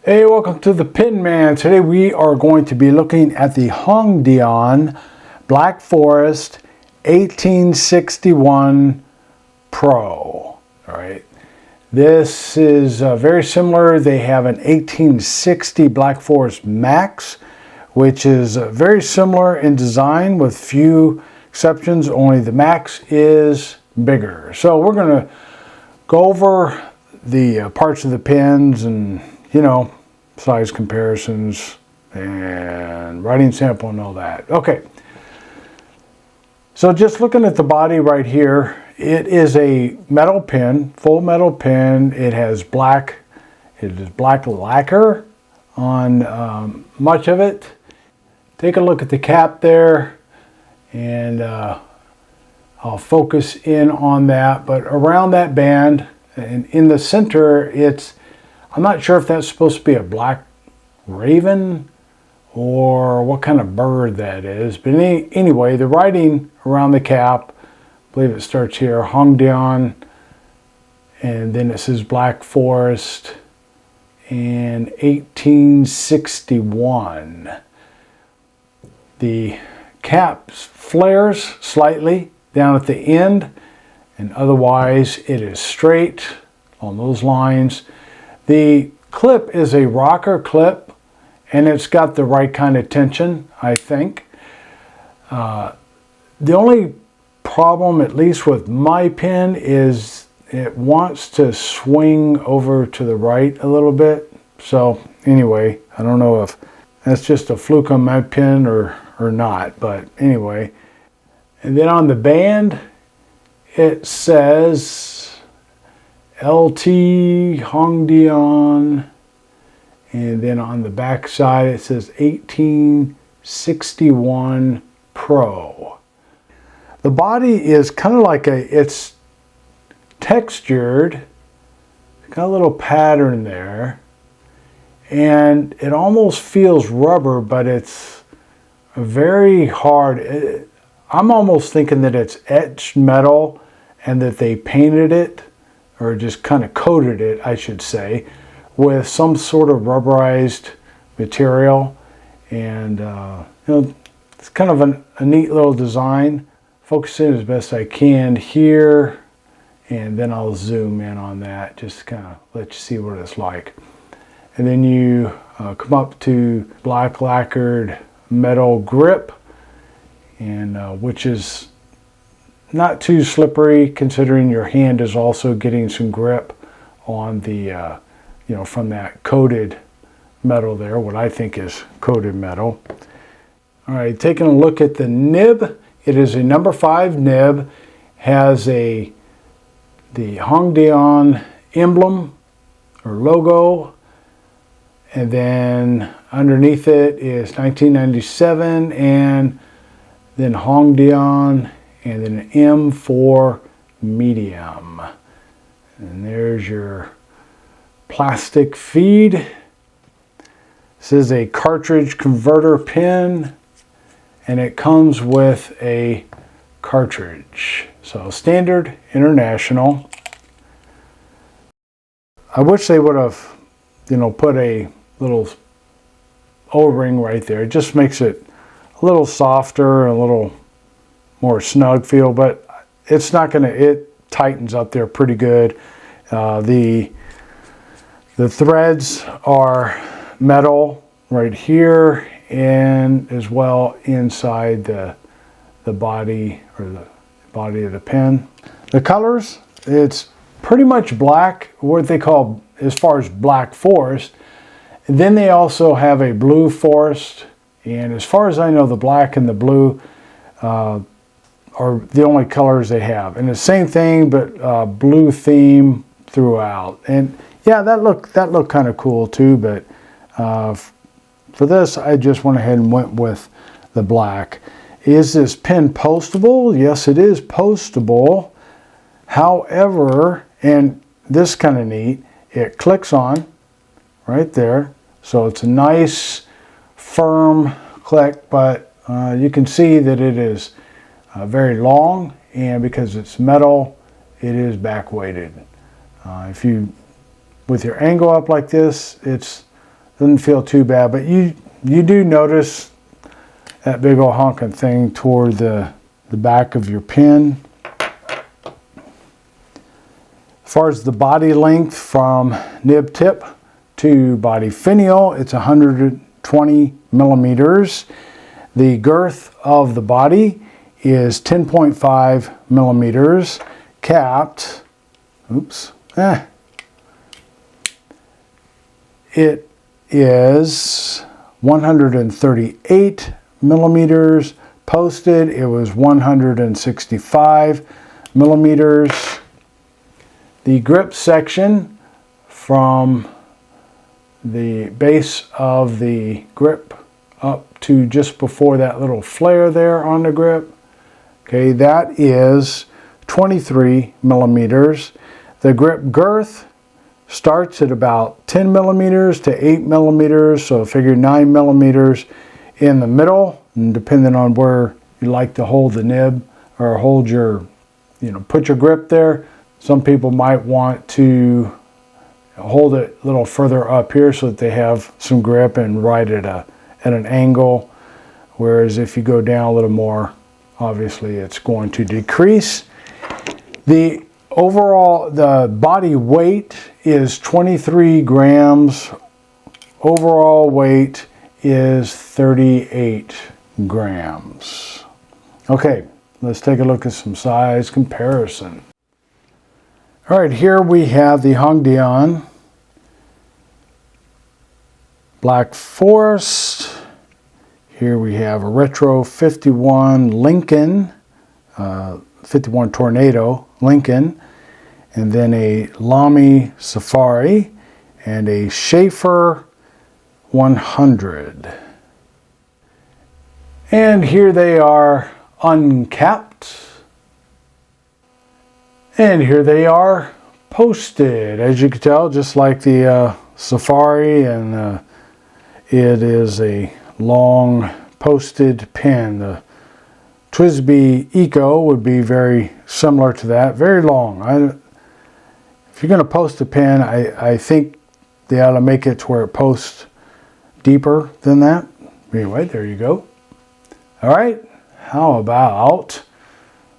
Hey, welcome to the Pin Man. Today we are going to be looking at the Hong Dian Black Forest 1861 Pro. All right. This is very similar. They have an 1860 Black Forest Max, which is very similar in design with few exceptions, only the Max is bigger. So we're going to go over the parts of the pins and, size comparisons and writing sample and all that. Okay. So just looking at the body right here, it is a metal pin, full metal pin. It is black lacquer on much of it. Take a look at the cap there, and I'll focus in on that. But around that band and in the center, I'm not sure if that's supposed to be a black raven or what kind of bird that is. But anyway, the writing around the cap, I believe it starts here, Hong Dian, and then it says Black Forest in 1861. The cap flares slightly down at the end, and otherwise it is straight on those lines. The clip is a rocker clip, and it's got the right kind of tension, I think. The only problem, at least with my pin, is it wants to swing over to the right a little bit. So anyway, I don't know if that's just a fluke on my pin or not, but anyway. And then on the band, it says LT Hong Dian, and then on the back side it says 1861 Pro. The body is kind of like it's textured, got a little pattern there, and it almost feels rubber, but it's very hard. I'm almost thinking that it's etched metal and that they painted it, or just kind of coated it, I should say, with some sort of rubberized material. And it's kind of a neat little design. Focus in as best I can here, and then I'll zoom in on that, just to kind of let you see what it's like. And then you come up to black lacquered metal grip, and which is not too slippery, considering your hand is also getting some grip on the, from that coated metal there, what I think is coated metal. All right, taking a look at the nib. It is a number 5 nib, has the Hong Dian emblem or logo, and then underneath it is 1997, and then Hong Dian, and then an M for medium. And there's your plastic feed. This is a cartridge converter pin, and it comes with a cartridge. So standard international. I wish they would have, put a little O-ring right there. It just makes it a little softer, a little more snug feel, but it's not gonna, it tightens up there pretty good. The threads are metal right here, and as well inside the body, or the body of the pin. The colors, it's pretty much black, what they call as far as Black Forest. And then they also have a Blue Forest, and as far as I know, the black and the blue are the only colors they have. And the same thing, but blue theme throughout. And yeah, that looked kind of cool too, but for this, I just went ahead and went with the black. Is this pin postable? Yes, it is postable. However, and this is kind of neat, it clicks on right there. So it's a nice, firm click, but you can see that it is very long, and because it's metal, it is back weighted. If you, with your angle up like this, it's Doesn't feel too bad, but you do notice that big old honking thing toward the back of your pen. As far as the body length from nib tip to body finial, it's 120 millimeters. The girth of the body is 10.5 millimeters. Capped, it is 138 millimeters. Posted, it was 165 millimeters. The grip section from the base of the grip up to just before that little flare there on the grip, okay, that is 23 millimeters. The grip girth starts at about 10 millimeters to 8 millimeters, so figure 9 millimeters in the middle, and depending on where you like to hold the nib or hold your, put your grip there. Some people might want to hold it a little further up here so that they have some grip and right at an angle, whereas if you go down a little more, obviously it's going to decrease. The body weight is 23 grams. Overall weight is 38 grams. Okay, let's take a look at some size comparison. All right, here we have the Hong Dian Black Forest. Here we have a Retro 51 Lincoln, 51 Tornado Lincoln, and then a Lamy Safari, and a Schaefer 100. And here they are uncapped. And here they are posted. As you can tell, just like the Safari, and it is a long posted pen. The TWSBI Eco would be very similar to that, very long. If you're going to post a pen, I think they ought to make it to where it posts deeper than that. Anyway, there you go. All right, how about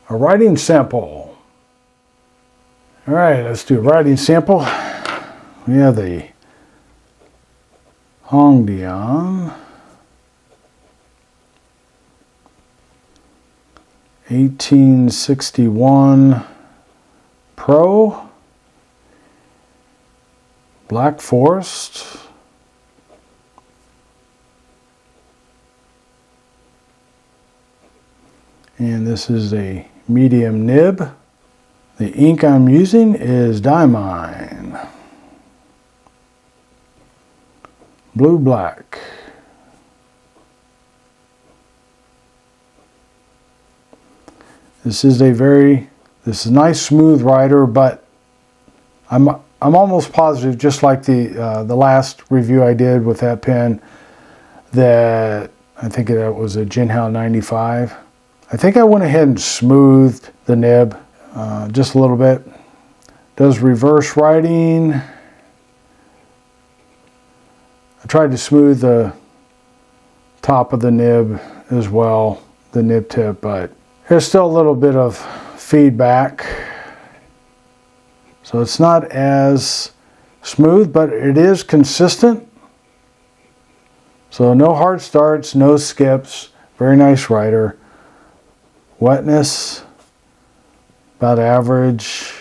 a writing sample? All right, let's do a writing sample. We have the Hong Dian 1861 Pro Black Forest. And this is a medium nib. The ink I'm using is Diamine. Blue black. This is a nice smooth writer, but I'm almost positive, just like the last review I did with that pen, that I think that was a Jinhao 95. I think I went ahead and smoothed the nib just a little bit. Does reverse writing. I tried to smooth the top of the nib as well, the nib tip, but there's still a little bit of feedback. So it's not as smooth, but it is consistent. So no hard starts, no skips, very nice writer. Wetness, about average.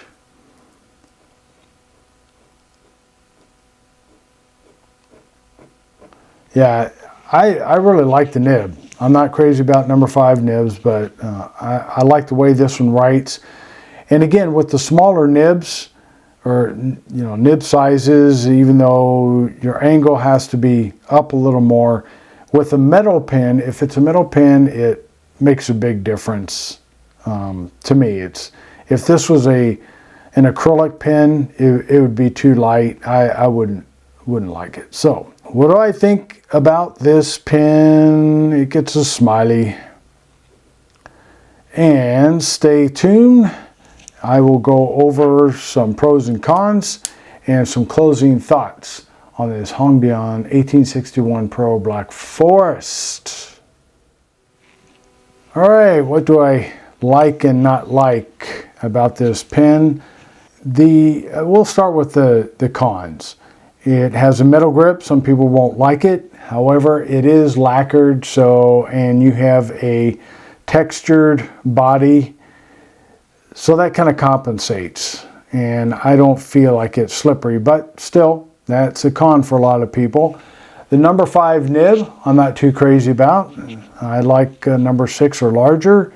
Yeah, I really like the nib. I'm not crazy about number 5 nibs, but I like the way this one writes. And again, with the smaller nibs, or nib sizes, even though your angle has to be up a little more, with a metal pen, if it's a metal pen, it makes a big difference to me. If this was an acrylic pen, it would be too light. I wouldn't like it. So what do I think about this pen? It gets a smiley. And stay tuned. I will go over some pros and cons and some closing thoughts on this Hong Dian 1861 Pro Black Forest. All right, what do I like and not like about this pen? We'll start with the cons. It has a metal grip. Some people won't like it. However, it is lacquered, and you have a textured body, so that kind of compensates. And I don't feel like it's slippery, but still, that's a con for a lot of people. The number 5 nib, I'm not too crazy about. I like number 6 or larger,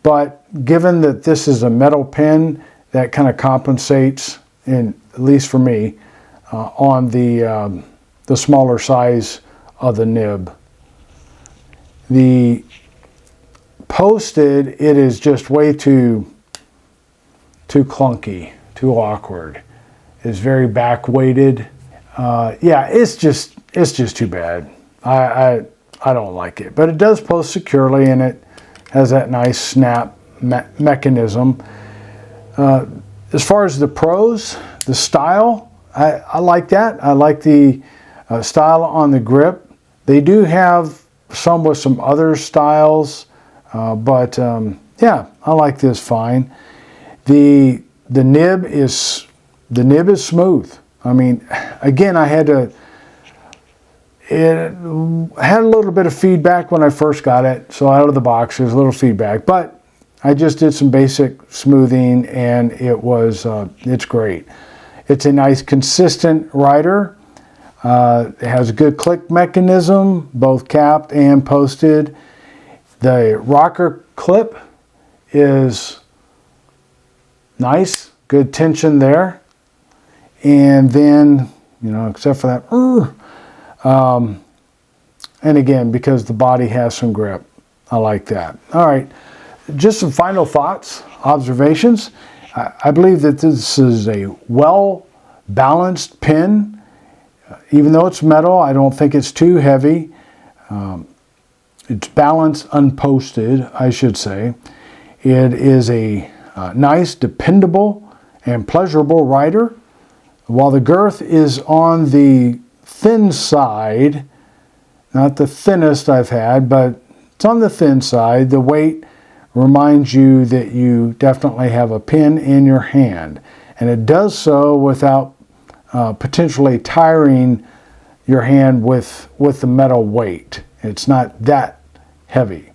but given that this is a metal pen, that kind of compensates, at least for me, on the smaller size of the nib. The posted, it is just way too clunky, too awkward. It's very back weighted. Yeah, it's just too bad. I don't like it, but it does post securely, and it has that nice snap mechanism. As far as the pros, the style, I like that. I like the style on the grip. They do have some with some other styles, but yeah, I like this fine. The nib is smooth. I mean, again, it had a little bit of feedback when I first got it, so out of the box there's a little feedback, but I just did some basic smoothing, and it's great. It's a nice consistent writer. It has a good click mechanism, both capped and posted. The rocker clip is nice, good tension there. And then, except for that, and again, because the body has some grip, I like that. All right, just some final thoughts, observations. I believe that this is a well-balanced pen. Even though it's metal, I don't think it's too heavy. It's balanced, unposted, I should say. It is a nice, dependable, and pleasurable writer. While the girth is on the thin side, not the thinnest I've had, but it's on the thin side, the weight reminds you that you definitely have a pen in your hand. And it does so without potentially tiring your hand with the metal weight. It's not that heavy.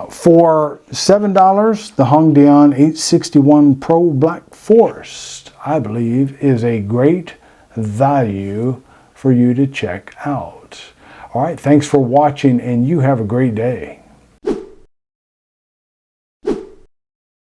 For $7, the Hong Dian 861 Pro Black Forest, I believe, is a great value for you to check out. All right, thanks for watching, and you have a great day.